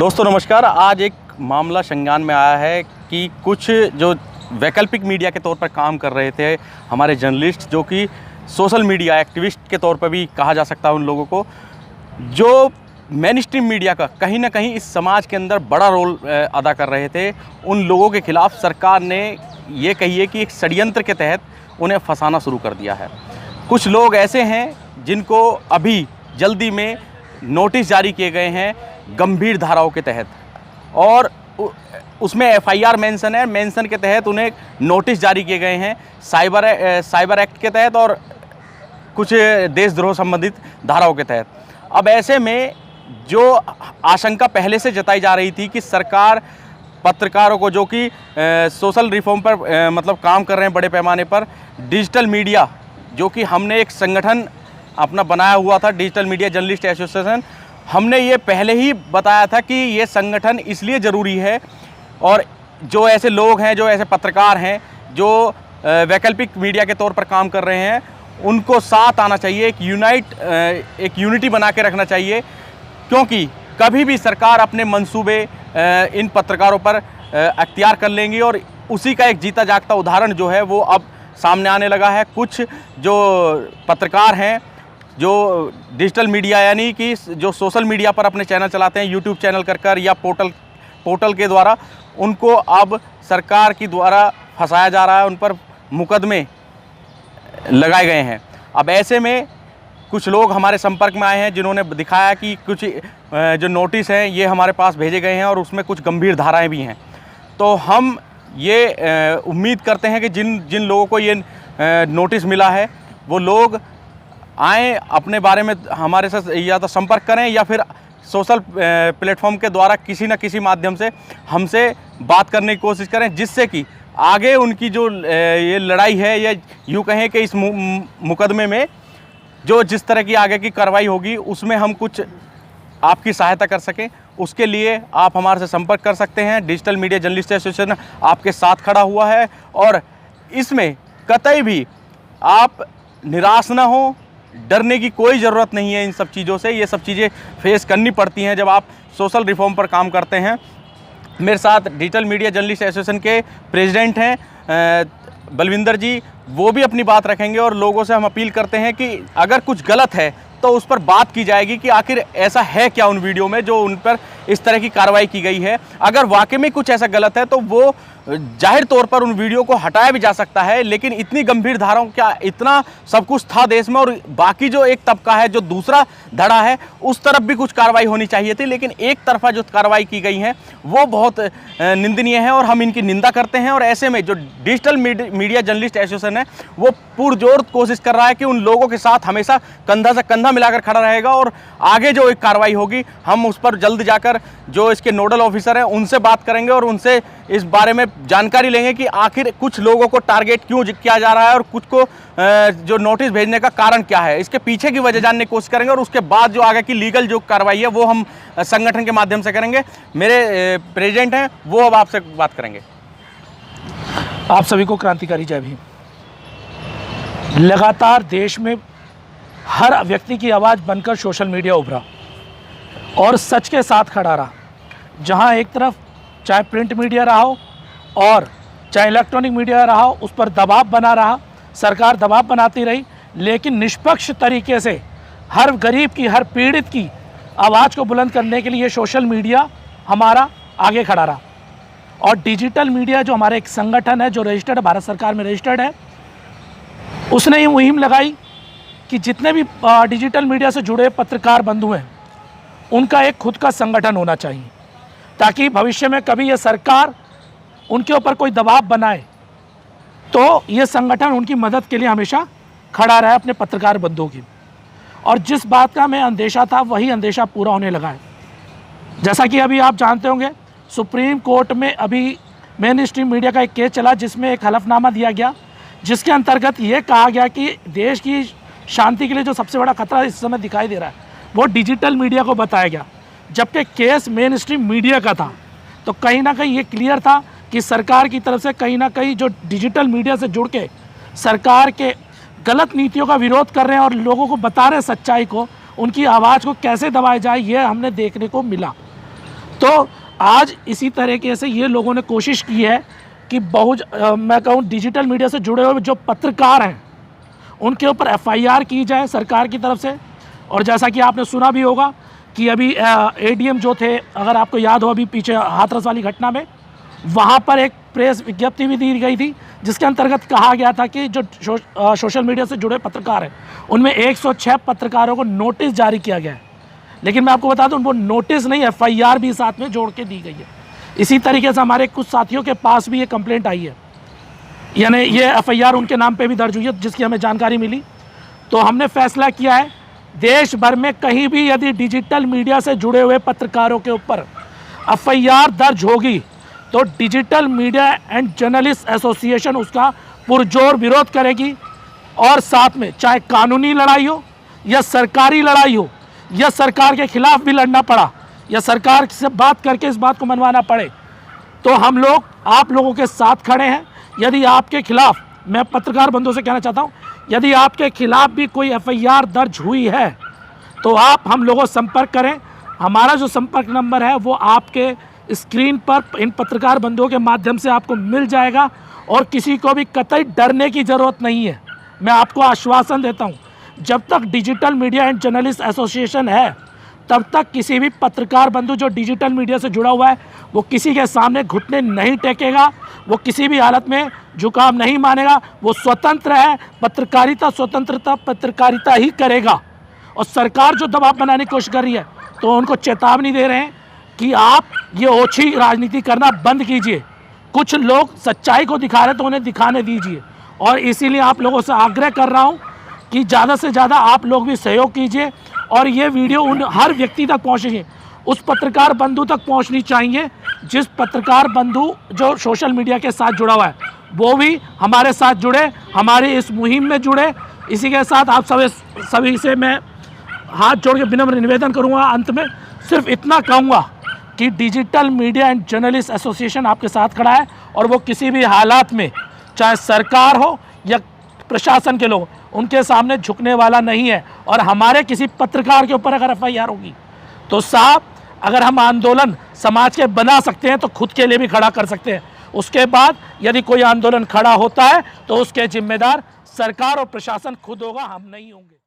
दोस्तों नमस्कार। आज एक मामला संज्ञान में आया है कि कुछ जो वैकल्पिक मीडिया के तौर पर काम कर रहे थे हमारे जर्नलिस्ट, जो कि सोशल मीडिया एक्टिविस्ट के तौर पर भी कहा जा सकता है उन लोगों को, जो मेन स्ट्रीम मीडिया का कहीं ना कहीं इस समाज के अंदर बड़ा रोल अदा कर रहे थे, उन लोगों के खिलाफ सरकार ने ये कहिए कि एक षड्यंत्र के तहत उन्हें फंसाना शुरू कर दिया है। कुछ लोग ऐसे हैं जिनको अभी जल्दी में नोटिस जारी किए गए हैं गंभीर धाराओं के तहत, और उसमें एफआईआर मेंशन है। मेंशन के तहत उन्हें नोटिस जारी किए गए हैं साइबर एक्ट के तहत और कुछ देशद्रोह संबंधित धाराओं के तहत। अब ऐसे में जो आशंका पहले से जताई जा रही थी कि सरकार पत्रकारों को, जो कि सोशल रिफॉर्म पर मतलब काम कर रहे हैं बड़े पैमाने पर, डिजिटल मीडिया, जो कि हमने एक संगठन अपना बनाया हुआ था डिजिटल मीडिया जर्नलिस्ट एसोसिएशन, हमने ये पहले ही बताया था कि ये संगठन इसलिए ज़रूरी है, और जो ऐसे लोग हैं, जो ऐसे पत्रकार हैं जो वैकल्पिक मीडिया के तौर पर काम कर रहे हैं, उनको साथ आना चाहिए, एक यूनिटी बना के रखना चाहिए, क्योंकि कभी भी सरकार अपने मंसूबे इन पत्रकारों पर अख्तियार कर लेंगी। और उसी का एक जीता जागता उदाहरण जो है वो अब सामने आने लगा है। कुछ जो पत्रकार हैं जो डिजिटल मीडिया यानी कि जो सोशल मीडिया पर अपने चैनल चलाते हैं, यूट्यूब चैनल कर या पोर्टल के द्वारा, उनको अब सरकार की द्वारा फंसाया जा रहा है, उन पर मुकदमे लगाए गए हैं। अब ऐसे में कुछ लोग हमारे संपर्क में आए हैं जिन्होंने दिखाया कि कुछ जो नोटिस हैं ये हमारे पास भेजे गए हैं और उसमें कुछ गंभीर धाराएं भी हैं। तो हम ये उम्मीद करते हैं कि जिन लोगों को ये नोटिस मिला है वो लोग आएँ, अपने बारे में हमारे साथ या तो संपर्क करें या फिर सोशल प्लेटफॉर्म के द्वारा किसी न किसी माध्यम से हमसे बात करने की कोशिश करें, जिससे कि आगे उनकी जो ये लड़ाई है, या यूँ कहें कि इस मुकदमे में जो जिस तरह की आगे की कार्रवाई होगी उसमें हम कुछ आपकी सहायता कर सकें। उसके लिए आप हमारे से संपर्क कर सकते हैं। डिजिटल मीडिया जर्नलिस्ट एसोसिएशन आपके साथ खड़ा हुआ है, और इसमें कतई भी आप निराश ना हो, डरने की कोई ज़रूरत नहीं है। इन सब चीज़ों से ये सब चीज़ें फेस करनी पड़ती हैं जब आप सोशल रिफॉर्म पर काम करते हैं। मेरे साथ डिजिटल मीडिया जर्नलिस्ट एसोसिएशन के प्रेसिडेंट हैं बलविंदर जी, वो भी अपनी बात रखेंगे, और लोगों से हम अपील करते हैं कि अगर कुछ गलत है तो उस पर बात की जाएगी कि आखिर ऐसा है क्या उन वीडियो में जो उन पर इस तरह की कार्रवाई की गई है। अगर वाकई में कुछ ऐसा गलत है तो वो जाहिर तौर पर उन वीडियो को हटाया भी जा सकता है, लेकिन इतनी गंभीर धाराओं, क्या इतना सब कुछ था देश में, और बाकी जो एक तबका है, जो दूसरा धड़ा है, उस तरफ भी कुछ कार्रवाई होनी चाहिए थी, लेकिन एक तरफा जो कार्रवाई की गई है वो बहुत निंदनीय है और हम इनकी निंदा करते हैं। और ऐसे में जो डिजिटल मीडिया जर्नलिस्ट एसोसिएशन है वो पुरजोर कोशिश कर रहा है कि उन लोगों के साथ हमेशा कंधा से कंधा मिलाकर खड़ा रहेगा, और आगे जो एक कार्रवाई होगी हम उस पर जल्द जाकर जो इसके नोडल ऑफिसर हैं उनसे बात करेंगे और उनसे इस बारे में जानकारी लेंगे कि आखिर कुछ लोगों को टारगेट क्यों किया जा रहा है और कुछ को जो नोटिस भेजने का कारण क्या है, इसके पीछे की वजह जानने की कोशिश करेंगे, और उसके बाद जो आगे की लीगल जो कार्रवाई है वो हम संगठन के माध्यम से करेंगे। मेरे प्रेसिडेंट हैं, वो अब आपसे बात करेंगे। आप सभी को क्रांतिकारी जय भीम। लगातार देश में हर व्यक्ति की आवाज़ बनकर सोशल मीडिया उभरा और सच के साथ खड़ा रहा। जहां एक तरफ चाहे प्रिंट मीडिया रहा हो और चाहे इलेक्ट्रॉनिक मीडिया रहा हो, उस पर दबाव बना रहा, सरकार दबाव बनाती रही, लेकिन निष्पक्ष तरीके से हर गरीब की, हर पीड़ित की आवाज़ को बुलंद करने के लिए सोशल मीडिया हमारा आगे खड़ा रहा। और डिजिटल मीडिया जो हमारे एक संगठन है, जो रजिस्टर्ड है, भारत सरकार में रजिस्टर्ड है, उसने ये मुहिम लगाई कि जितने भी डिजिटल मीडिया से जुड़े पत्रकार बंधु हैं उनका एक खुद का संगठन होना चाहिए, ताकि भविष्य में कभी ये सरकार उनके ऊपर कोई दबाव बनाए तो ये संगठन उनकी मदद के लिए हमेशा खड़ा रहे अपने पत्रकार बंधुओं की। और जिस बात का हमें अंदेशा था वही अंदेशा पूरा होने लगा है। जैसा कि अभी आप जानते होंगे, सुप्रीम कोर्ट में अभी मेन स्ट्रीम मीडिया का एक केस चला जिसमें एक हलफनामा दिया गया, जिसके अंतर्गत ये कहा गया कि देश की शांति के लिए जो सबसे बड़ा खतरा इस समय दिखाई दे रहा है वो डिजिटल मीडिया को बताया गया, जबकि केस मेन स्ट्रीम मीडिया का था। तो कहीं ना कहीं ये क्लियर था कि सरकार की तरफ से कहीं ना कहीं जो डिजिटल मीडिया से जुड़ के सरकार के गलत नीतियों का विरोध कर रहे हैं और लोगों को बता रहे हैं सच्चाई को, उनकी आवाज़ को कैसे दबाया जाए, ये हमने देखने को मिला। तो आज इसी तरीके से ये लोगों ने कोशिश की है कि मैं कहूँ डिजिटल मीडिया से जुड़े हुए जो पत्रकार हैं उनके ऊपर एफआईआर की जाए सरकार की तरफ से। और जैसा कि आपने सुना भी होगा कि अभी एडीएम जो थे, अगर आपको याद हो अभी पीछे हाथरस वाली घटना में, वहाँ पर एक प्रेस विज्ञप्ति भी दी गई थी जिसके अंतर्गत कहा गया था कि जो सोशल मीडिया से जुड़े पत्रकार हैं उनमें 106 पत्रकारों को नोटिस जारी किया गया है। लेकिन मैं आपको बता दूं वो नोटिस नहीं, एफआईआर भी साथ में जोड़ के दी गई है। इसी तरीके से हमारे कुछ साथियों के पास भी ये कंप्लेंट आई है, यानी ये एफआईआर उनके नाम पे भी दर्ज हुई है जिसकी हमें जानकारी मिली। तो हमने फैसला किया है देश भर में कहीं भी यदि डिजिटल मीडिया से जुड़े हुए पत्रकारों के ऊपर एफआईआर दर्ज होगी तो digital media and journalist association उसका पुरजोर विरोध करेगी। और साथ में चाहे कानूनी लड़ाई हो या सरकारी लड़ाई हो या सरकार के खिलाफ भी लड़ना पड़ा या सरकार से बात करके इस बात को मनवाना पड़े, तो हम लोग आप लोगों के साथ खड़े हैं। यदि आपके खिलाफ, मैं पत्रकार बंधुओं से कहना चाहता हूं, यदि आपके खिलाफ भी कोई एफआईआर दर्ज हुई है तो आप हम लोगों से संपर्क करें। हमारा जो संपर्क नंबर है वो आपके स्क्रीन पर इन पत्रकार बंधुओं के माध्यम से आपको मिल जाएगा और किसी को भी कतई डरने की ज़रूरत नहीं है। मैं आपको आश्वासन देता हूं, जब तक digital media and journalist association है तब तक किसी भी पत्रकार बंधु जो डिजिटल मीडिया से जुड़ा हुआ है वो किसी के सामने घुटने नहीं टेकेगा, वो किसी भी हालत में झुकाव नहीं मानेगा। वो स्वतंत्र है, पत्रकारिता स्वतंत्रता पत्रकारिता ही करेगा। और सरकार जो दबाव बनाने की कोशिश कर रही है तो उनको चेतावनी दे रहे हैं कि आप ये ओछी राजनीति करना बंद कीजिए। कुछ लोग सच्चाई को दिखा रहे हैं तो उन्हें दिखाने दीजिए। और इसीलिए आप लोगों से आग्रह कर रहा हूँ कि ज़्यादा से ज़्यादा आप लोग भी सहयोग कीजिए और ये वीडियो उन हर व्यक्ति तक पहुँचे, उस पत्रकार बंधु तक पहुँचनी चाहिए जिस पत्रकार बंधु जो सोशल मीडिया के साथ जुड़ा हुआ है वो भी हमारे साथ जुड़े, हमारी इस मुहिम में जुड़े। इसी के साथ आप सभी से मैं हाथ जोड़ के विनम्र निवेदन करूँगा। अंत में सिर्फ इतना कहूँगा कि digital media and journalist association आपके साथ खड़ा है और वो किसी भी हालात में, चाहे सरकार हो या प्रशासन के लोग, उनके सामने झुकने वाला नहीं है। और हमारे किसी पत्रकार के ऊपर अगर एफआईआर होगी तो साहब, अगर हम आंदोलन समाज के बना सकते हैं तो खुद के लिए भी खड़ा कर सकते हैं। उसके बाद यदि कोई आंदोलन खड़ा होता है तो उसके जिम्मेदार सरकार और प्रशासन खुद होगा, हम नहीं होंगे।